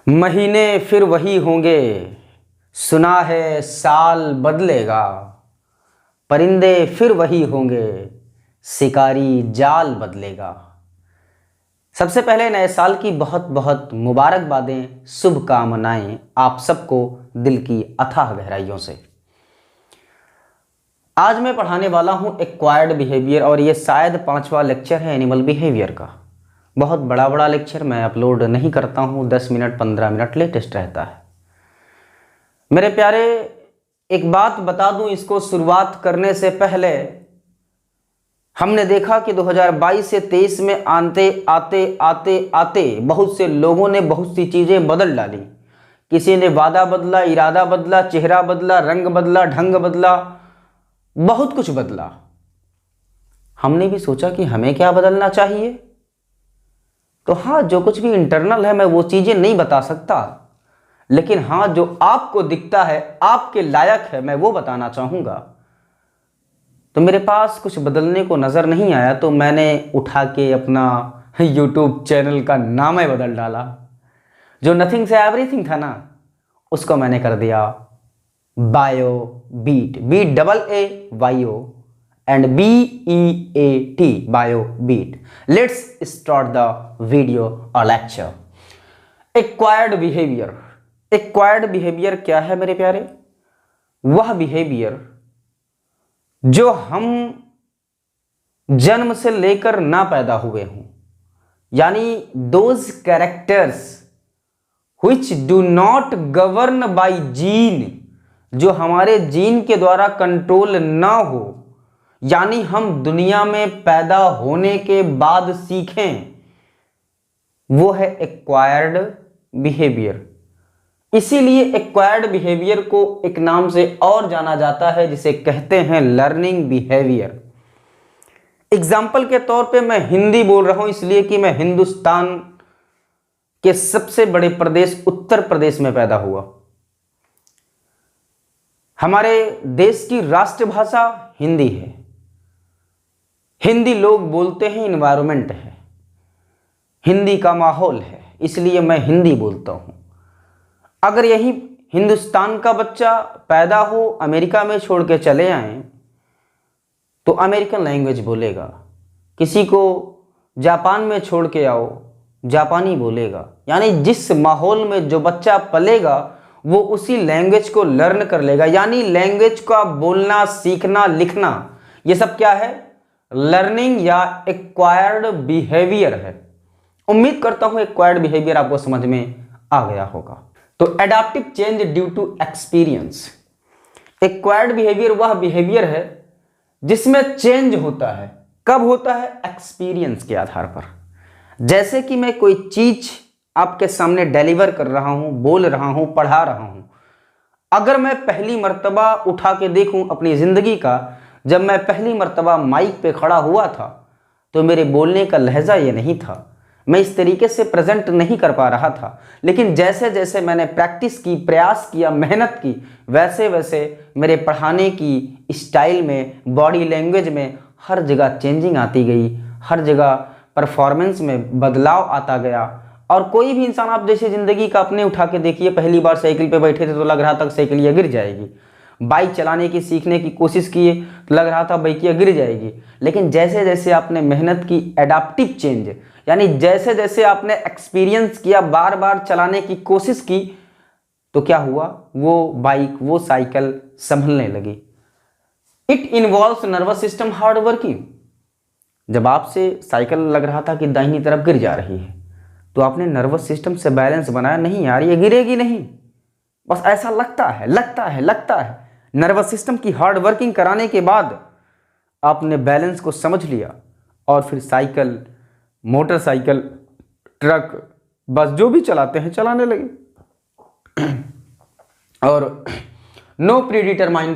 महीने फिर वही होंगे, सुना है साल बदलेगा। परिंदे फिर वही होंगे, शिकारी जाल बदलेगा। सबसे पहले नए साल की बहुत बहुत मुबारकबादें, शुभकामनाएं आप सबको दिल की अथाह गहराइयों से। आज मैं पढ़ाने वाला हूं एक्वायर्ड बिहेवियर और ये शायद 5वां लेक्चर है एनिमल बिहेवियर का। बहुत बड़ा लेक्चर मैं अपलोड नहीं करता हूं, 10 मिनट 15 मिनट लेटेस्ट रहता है। मेरे प्यारे, एक बात बता दूं इसको शुरुआत करने से पहले, हमने देखा कि 2022 से 23 में आते बहुत से लोगों ने बहुत सी चीज़ें बदल डाली। किसी ने वादा बदला, इरादा बदला, चेहरा बदला, रंग बदला, ढंग बदला, बहुत कुछ बदला। हमने भी सोचा कि हमें क्या बदलना चाहिए। तो हाँ, जो कुछ भी इंटरनल है मैं वो चीज़ें नहीं बता सकता, लेकिन हाँ जो आपको दिखता है, आपके लायक है, मैं वो बताना चाहूँगा। तो मेरे पास कुछ बदलने को नज़र नहीं आया तो मैंने उठा के अपना YouTube चैनल का नाम ही बदल डाला। जो नथिंग से एवरीथिंग था ना, उसको मैंने कर दिया bio beat, BAAYO and BEAT, bio beat. Let's start the video और lecture. Acquired behaviour. Acquired behaviour क्या है मेरे प्यारे? वह बिहेवियर जो हम जन्म से लेकर ना पैदा हुए हों, यानी those characters which do not govern by gene, जो हमारे जीन के द्वारा कंट्रोल ना हो, यानी हम दुनिया में पैदा होने के बाद सीखें, वो है एक्वायर्ड बिहेवियर। इसीलिए एक्वायर्ड बिहेवियर को एक नाम से और जाना जाता है जिसे कहते हैं लर्निंग बिहेवियर। एग्जाम्पल के तौर पे मैं हिंदी बोल रहा हूं इसलिए कि मैं हिंदुस्तान के सबसे बड़े प्रदेश उत्तर प्रदेश में पैदा हुआ। हमारे देश की राष्ट्रभाषा हिंदी है। हिंदी लोग बोलते हैं, इन्वायरमेंट है, हिंदी का माहौल है, इसलिए मैं हिंदी बोलता हूं। अगर यही हिंदुस्तान का बच्चा पैदा हो, अमेरिका में छोड़ के चले आए तो अमेरिकन लैंग्वेज बोलेगा। किसी को जापान में छोड़ के आओ, जापानी बोलेगा। यानी जिस माहौल में जो बच्चा पलेगा वो उसी लैंग्वेज को लर्न कर लेगा। यानी लैंग्वेज का बोलना, सीखना, लिखना, ये सब क्या है? लर्निंग या एक्वायर्ड बिहेवियर है। उम्मीद करता हूं एक्वायर्ड बिहेवियर आपको समझ में आ गया होगा। तो adaptive change due to experience. Acquired behaviour वह बिहेवियर है जिसमें चेंज होता है। कब होता है? एक्सपीरियंस के आधार पर। जैसे कि मैं कोई चीज आपके सामने डिलीवर कर रहा हूं, बोल रहा हूं, पढ़ा रहा हूं। अगर मैं पहली मर्तबा उठा के देखूं अपनी जिंदगी का, जब मैं पहली मर्तबा माइक पे खड़ा हुआ था तो मेरे बोलने का लहजा ये नहीं था, मैं इस तरीके से प्रेजेंट नहीं कर पा रहा था। लेकिन जैसे जैसे मैंने प्रैक्टिस की, प्रयास किया, मेहनत की, वैसे वैसे मेरे पढ़ाने की स्टाइल में, बॉडी लैंग्वेज में हर जगह चेंजिंग आती गई, हर जगह परफॉर्मेंस में बदलाव आता गया। और कोई भी इंसान आप जैसे ज़िंदगी का अपने उठा के देखिए, पहली बार साइकिल पे बैठे थे तो लग रहा था साइकिल ये गिर जाएगी। बाइक चलाने की सीखने की कोशिश किए तो लग रहा था बाइक ये गिर जाएगी। लेकिन जैसे जैसे आपने मेहनत की, एडाप्टिव चेंज, यानी जैसे जैसे आपने एक्सपीरियंस किया, बार बार चलाने की कोशिश की, तो क्या हुआ? वो बाइक, वो साइकिल संभलने लगी। It involves nervous system hard working. जब आपसे साइकिल लग रहा था कि दाहिनी तरफ गिर जा रही है तो आपने नर्वस सिस्टम से बैलेंस बनाया, नहीं यार ये गिरेगी नहीं, बस ऐसा लगता है। नर्वस सिस्टम की हार्ड वर्किंग कराने के बाद आपने बैलेंस को समझ लिया और फिर साइकिल, मोटरसाइकिल, ट्रक, बस जो भी चलाते हैं चलाने लगे। और no predetermine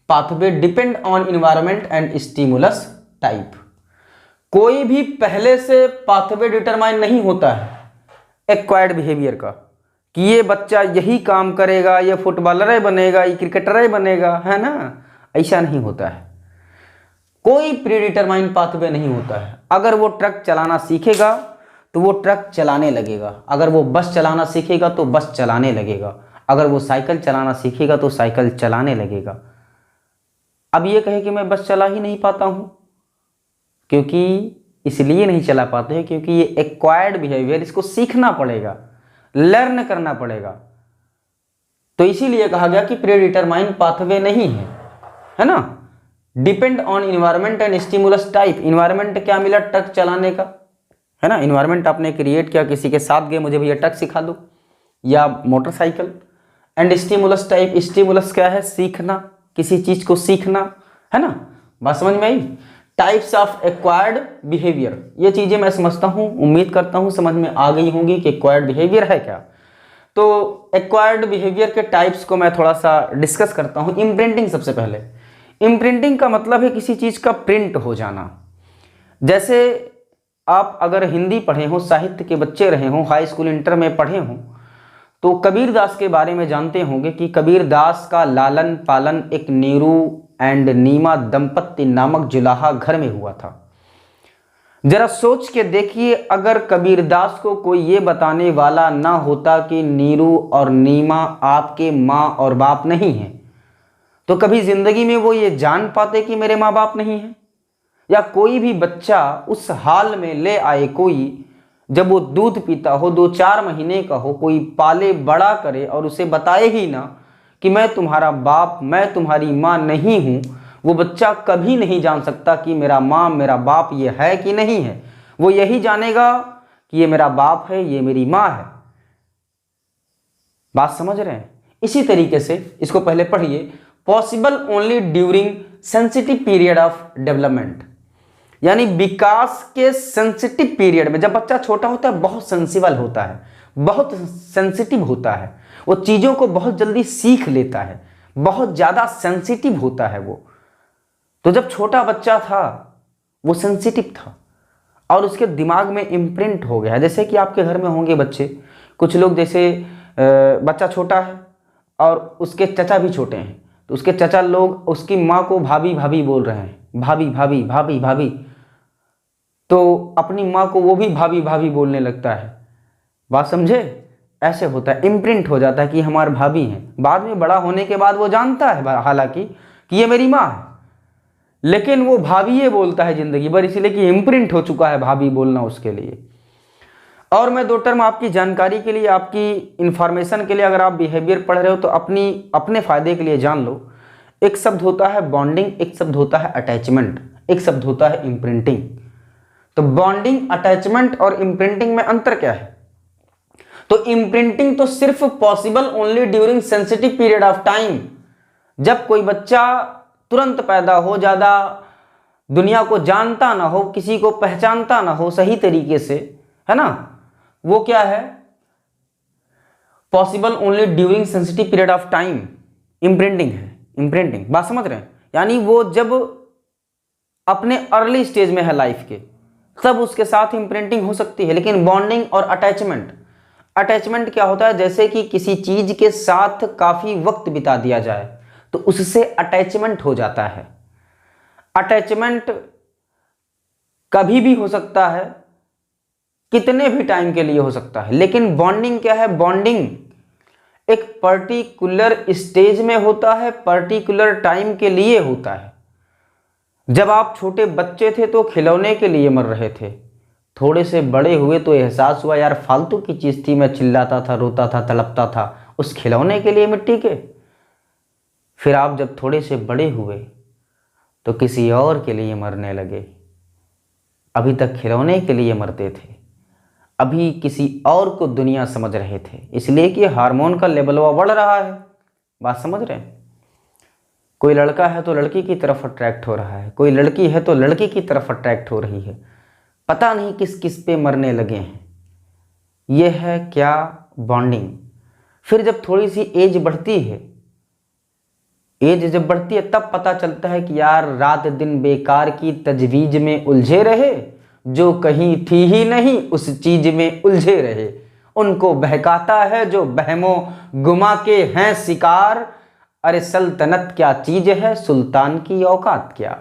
pathway depend on environment and stimulus type. कोई भी पहले से पाथवे डिटरमाइन नहीं होता है एक्वायर्ड बिहेवियर का, कि ये बच्चा यही काम करेगा, ये फुटबॉलर ही बनेगा, ये क्रिकेटर ही बनेगा, है ना? ऐसा नहीं होता है। कोई प्रीडिटरमाइन पाथवे नहीं होता है। अगर वो ट्रक चलाना सीखेगा तो तो वो ट्रक चलाने लगेगा। अगर वो बस चलाना सीखेगा तो बस चलाने लगेगा। अगर वो साइकिल चलाना सीखेगा तो साइकिल चलाने लगेगा। अब ये कहे कि मैं बस चला ही नहीं पाता हूँ, क्योंकि इसलिए नहीं चला पाते हैं क्योंकि ये एक्वायर्ड बिहेवियर, इसको सीखना पड़ेगा, लर्न करना पड़ेगा। तो इसीलिए कहा गया कि प्रीडिटरमाइंड पाथवे नहीं है ना। Depend on environment and stimulus type. Environment क्या मिला? ट्रक चलाने का, है ना। इन्वायरमेंट आपने क्रिएट किया, किसी के साथ गए, मुझे भैया ट्रक सिखा दो या motorcycle. And stimulus type, stimulus क्या है? सीखना, किसी चीज को सीखना, है ना। बात समझ में आई? टाइप्स ऑफ एक्वायर्ड बिहेवियर, ये चीजें मैं समझता हूँ, उम्मीद करता हूँ समझ में आ गई होंगी कि एक्वायर्ड बिहेवियर है क्या। तो एक्वायर्ड बिहेवियर के टाइप्स को मैं थोड़ा सा डिस्कस करता हूँ। इम्प्रिंटिंग सबसे पहले। इम्प्रिंटिंग का मतलब है किसी चीज का प्रिंट हो जाना। जैसे आप अगर हिंदी पढ़े हो, साहित्य के बच्चे रहे हों, हाई स्कूल इंटर में पढ़े हों, तो कबीरदास के बारे में जानते होंगे कि कबीरदास का लालन पालन एक नीरू एंड नीमा दंपत्ति नामक जुलाहा घर में हुआ था। जरा सोच के देखिए, अगर कबीरदास को कोई ये बताने वाला ना होता कि नीरू और नीमा आपके माँ और बाप नहीं हैं, तो कभी जिंदगी में वो ये जान पाते कि मेरे माँ बाप नहीं हैं? या कोई भी बच्चा उस हाल में ले आए कोई, जब वो दूध पीता हो, 2-4 महीने का हो, कोई पाले बड़ा करे और उसे बताए ही ना कि मैं तुम्हारा बाप, मैं तुम्हारी माँ नहीं हूँ, वो बच्चा कभी नहीं जान सकता कि मेरा माँ मेरा बाप ये है कि नहीं है। वो यही जानेगा कि ये मेरा बाप है, ये मेरी माँ है। बात समझ रहे हैं? इसी तरीके से इसको पहले पढ़िए। Possible only during sensitive period of development, यानी विकास के सेंसिटिव पीरियड में। जब बच्चा छोटा होता है बहुत सेंसिबल होता है, बहुत सेंसिटिव होता है, वो चीज़ों को बहुत जल्दी सीख लेता है, बहुत ज़्यादा सेंसिटिव होता है वो। तो जब छोटा बच्चा था वो सेंसिटिव था और उसके दिमाग में इम्प्रिंट हो गया। जैसे कि आपके घर में होंगे बच्चे, कुछ लोग, जैसे बच्चा छोटा है और उसके चचा भी छोटे हैं, तो उसके चचा लोग उसकी माँ को भाभी भाभी बोल रहे हैं, भाभी भाभी भाभी भाभी, तो अपनी माँ को वो भी भाभी भाभी बोलने लगता है। बात समझे? ऐसे होता है, इम्प्रिंट हो जाता है कि हमारे भाभी हैं। बाद में बड़ा होने के बाद वो जानता है हालांकि कि ये मेरी माँ है, लेकिन वो भाभी ये बोलता है जिंदगी भर, इसलिए कि इम्प्रिंट हो चुका है भाभी बोलना उसके लिए। और मैं 2 टर्म आपकी जानकारी के लिए, आपकी इंफॉर्मेशन के लिए, अगर आप बिहेवियर पढ़ रहे हो तो अपने फायदे के लिए जान लो। एक शब्द होता है बॉन्डिंग, एक शब्द होता है अटैचमेंट, एक शब्द होता है इम्प्रिंटिंग। तो बॉन्डिंग, अटैचमेंट और इम्प्रिंटिंग में अंतर क्या है? तो इम्प्रिंटिंग तो सिर्फ possible only during sensitive period of time, जब कोई बच्चा तुरंत पैदा हो, ज्यादा दुनिया को जानता ना हो, किसी को पहचानता ना हो सही तरीके से, है ना, वो क्या है? Possible only during sensitive period of time, imprinting है। इम्प्रिंटिंग, बात समझ रहे हैं? यानी वो जब अपने अर्ली स्टेज में है लाइफ के, तब उसके साथ इम्प्रिंटिंग हो सकती है। लेकिन बॉन्डिंग और अटैचमेंट, अटैचमेंट क्या होता है? जैसे कि किसी चीज के साथ काफी वक्त बिता दिया जाए तो उससे अटैचमेंट हो जाता है। अटैचमेंट कभी भी हो सकता है, कितने भी टाइम के लिए हो सकता है। लेकिन बॉन्डिंग क्या है? बॉन्डिंग एक पर्टिकुलर स्टेज में होता है, पर्टिकुलर टाइम के लिए होता है। जब आप छोटे बच्चे थे तो खिलौने के लिए मर रहे थे, थोड़े से बड़े हुए तो एहसास हुआ यार फालतू की चीज थी, मैं चिल्लाता था, रोता था, तड़पता था उस खिलौने के लिए मिट्टी के। फिर आप जब थोड़े से बड़े हुए तो किसी और के लिए मरने लगे। अभी तक खिलौने के लिए मरते थे, अभी किसी और को दुनिया समझ रहे थे, इसलिए कि हार्मोन का लेवल बढ़ रहा है। बात समझ रहे हैं? कोई लड़का है तो लड़की की तरफ अट्रैक्ट हो रहा है, कोई लड़की है तो लड़की की तरफ अट्रैक्ट हो रही है, पता नहीं किस किस पे मरने लगे हैं। यह है क्या? बॉन्डिंग। फिर जब थोड़ी सी एज बढ़ती है, एज जब बढ़ती है तब पता चलता है कि यार रात दिन बेकार की तजवीज में उलझे रहे, जो कहीं थी ही नहीं उस चीज में उलझे रहे। उनको बहकाता है जो बहमों गुमा के हैं शिकार, अरे सल्तनत क्या चीज है, सुल्तान की औकात क्या।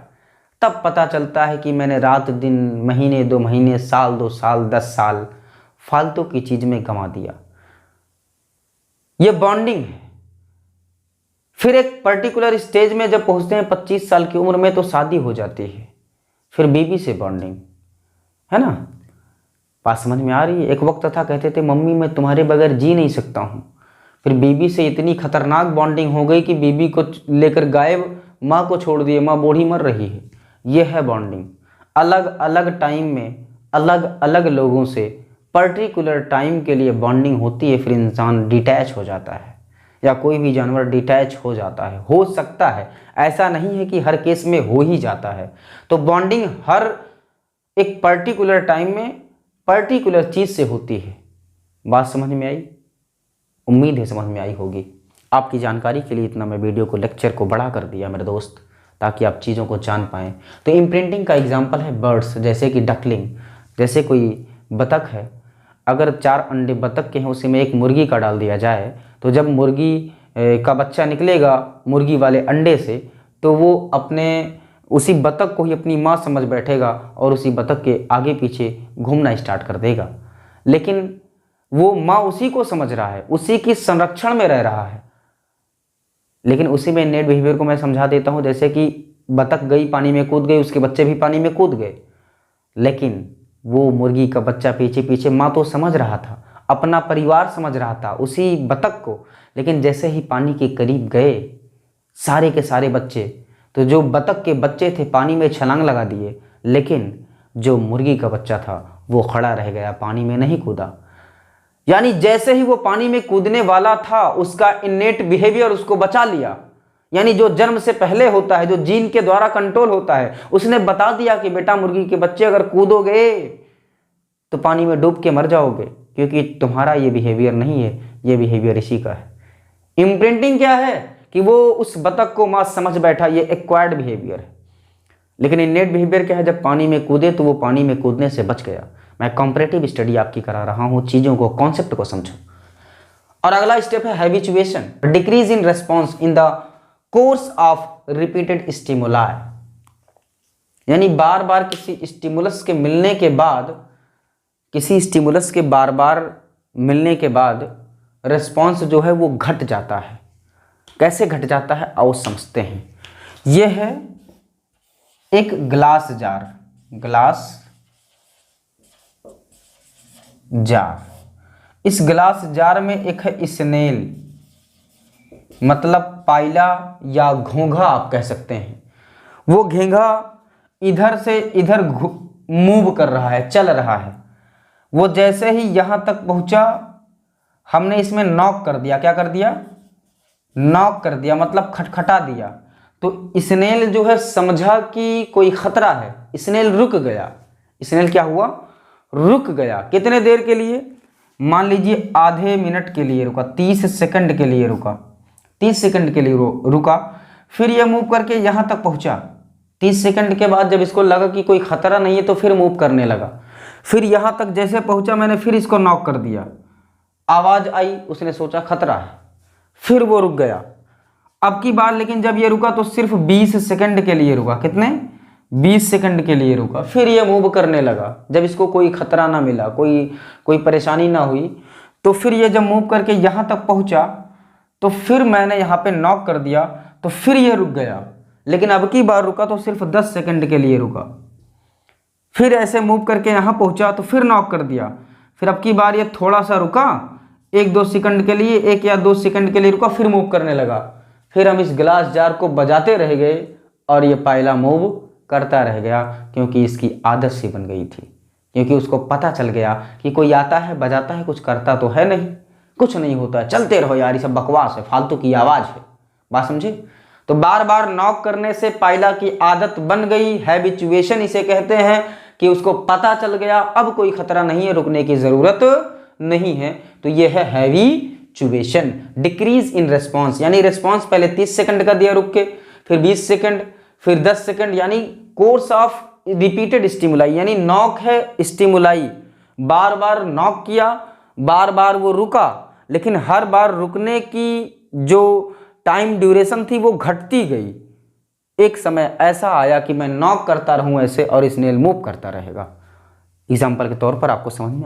तब पता चलता है कि मैंने रात दिन, महीने 2 महीने, साल 2 साल, 10 साल फालतू की चीज में गंवा दिया। ये बॉन्डिंग है। फिर एक पर्टिकुलर स्टेज में जब पहुंचते हैं 25 साल की उम्र में तो शादी हो जाती है, फिर बीवी से बॉन्डिंग, है ना। बात समझ में आ रही है। एक वक्त था कहते थे मम्मी मैं तुम्हारे बगैर जी नहीं सकता हूँ, फिर बीवी से इतनी खतरनाक बॉन्डिंग हो गई कि बीवी को लेकर गायब, माँ को छोड़ दिए, माँ बूढ़ी मर रही है। यह है बॉन्डिंग। अलग अलग टाइम में अलग अलग लोगों से पर्टिकुलर टाइम के लिए बॉन्डिंग होती है, फिर इंसान डिटैच हो जाता है या कोई भी जानवर डिटैच हो जाता है, हो सकता है, ऐसा नहीं है कि हर केस में हो ही जाता है। तो बॉन्डिंग हर एक पर्टिकुलर टाइम में पर्टिकुलर चीज से होती है। बात समझ में आई? उम्मीद है समझ में आई होगी। आपकी जानकारी के लिए इतना मैं वीडियो को, लेक्चर को बड़ा कर दिया मेरे दोस्त, ताकि आप चीज़ों को जान पाएँ। तो इम्प्रिंटिंग का एग्जाम्पल है बर्ड्स, जैसे कि डकलिंग, जैसे कोई बतख है, अगर 4 अंडे बतख के हैं उसी में एक मुर्गी का डाल दिया जाए, तो जब मुर्गी का बच्चा निकलेगा मुर्गी वाले अंडे से, तो वो अपने उसी बतख को ही अपनी माँ समझ बैठेगा और उसी बतख के आगे पीछे घूमना स्टार्ट कर देगा। लेकिन वो माँ उसी को समझ रहा है, उसी की संरक्षण में रह रहा है। लेकिन उसी में नेट बिहेवियर को मैं समझा देता हूँ। जैसे कि बतख गई, पानी में कूद गई, उसके बच्चे भी पानी में कूद गए, लेकिन वो मुर्गी का बच्चा पीछे पीछे, माँ तो समझ रहा था, अपना परिवार समझ रहा था उसी बतख को। लेकिन जैसे ही पानी के करीब गए सारे के सारे बच्चे, तो जो बतख के बच्चे थे पानी में छलांग लगा दिए, लेकिन जो मुर्गी का बच्चा था वो खड़ा रह गया, पानी में नहीं कूदा। यानी जैसे ही वो पानी में कूदने वाला था, उसका इनेट बिहेवियर उसको बचा लिया। यानी जो जन्म से पहले होता है, जो जीन के द्वारा कंट्रोल होता है, उसने बता दिया कि बेटा मुर्गी के बच्चे अगर कूदोगे तो पानी में डूब के मर जाओगे, क्योंकि तुम्हारा ये बिहेवियर नहीं है, ये बिहेवियर इसी का है। इम्प्रिंटिंग क्या है कि वो उस बतख को मां समझ बैठा, ये एक्वायर्ड बिहेवियर है। लेकिन इनेट बिहेवियर क्या है, जब पानी में कूदे तो वो पानी में कूदने से बच गया। मैं कंपैरेटिव स्टडी आपकी करा रहा हूं, चीजों को, कॉन्सेप्ट को समझो। और अगला स्टेप है habituation, decrease in response in the course of repeated stimuli. यानी बार बार किसी स्टिमुलस के मिलने के बाद, किसी स्टिमुलस के बार बार मिलने के बाद रिस्पॉन्स जो है वो घट जाता है। कैसे घट जाता है आओ समझते हैं। यह है एक ग्लास जार, ग्लास जार। इस ग्लास जार में एक है स्नेल, मतलब पाइला या घोंघा आप कह सकते हैं। वो घेंघा इधर से इधर मूव कर रहा है, चल रहा है। वो जैसे ही यहां तक पहुंचा, हमने इसमें नॉक कर दिया। क्या कर दिया? नॉक कर दिया, मतलब खटखटा दिया। तो स्नेल जो है समझा कि कोई खतरा है, स्नेल रुक गया। स्नेल क्या हुआ? रुक गया। कितने देर के लिए? मान लीजिए आधे मिनट के लिए रुका, 30 सेकंड के लिए रुका, 30 सेकंड के लिए रुका। फिर ये मूव करके यहां तक पहुंचा। 30 सेकंड के बाद जब इसको लगा कि कोई खतरा नहीं है तो फिर मूव करने लगा। फिर यहां तक जैसे पहुंचा, मैंने फिर इसको नॉक कर दिया, आवाज आई, उसने सोचा खतरा है, फिर वो रुक गया। अब की बार लेकिन जब ये रुका तो सिर्फ 20 सेकंड के लिए रुका। कितने? 20 सेकंड के लिए रुका। फिर ये मूव करने लगा। जब इसको कोई खतरा ना मिला, कोई परेशानी ना हुई, तो फिर ये जब मूव करके यहां तक पहुंचा तो फिर मैंने यहां पे नॉक कर दिया, तो फिर ये रुक गया। लेकिन अब की बार रुका तो सिर्फ 10 सेकंड के लिए रुका। फिर ऐसे मूव करके यहां पहुंचा तो फिर नॉक कर दिया। फिर अब की बार ये थोड़ा सा रुका, 1-2 सेकंड के लिए, 1 या 2 सेकंड के लिए रुका, फिर मूव करने लगा। फिर हम इस ग्लास जार को बजाते रह गए और ये पायला मूव करता रह गया, क्योंकि इसकी आदत सी बन गई थी। क्योंकि उसको पता चल गया कि कोई आता है, बजाता है, कुछ करता तो है नहीं, कुछ नहीं होता है, चलते रहो यार, ये सब बकवास है, फालतू की आवाज है। बात समझे? तो बार बार नॉक करने से पायला की आदत बन गई, हैबिचुएशन इसे कहते हैं, कि उसको पता चल गया अब कोई खतरा नहीं है, रुकने की जरूरत नहीं है। तो ये है हैबिचुएशन। डिक्रीज इन रिस्पॉन्स, यानी रिस्पॉन्स पहले 30 सेकंड का दिया रुक के, फिर 20 सेकंड, फिर 10 सेकंड, यानी कोर्स ऑफ रिपीटेड स्टिमुलाई। यानी नॉक है स्टिमुलाई, बार बार नॉक किया, बार बार वो रुका, लेकिन हर बार रुकने की जो टाइम ड्यूरेशन थी वो घटती गई। एक समय ऐसा आया कि मैं नॉक करता रहूं ऐसे और स्नेल मूव करता रहेगा। एग्जाम्पल के तौर पर आपको समझ में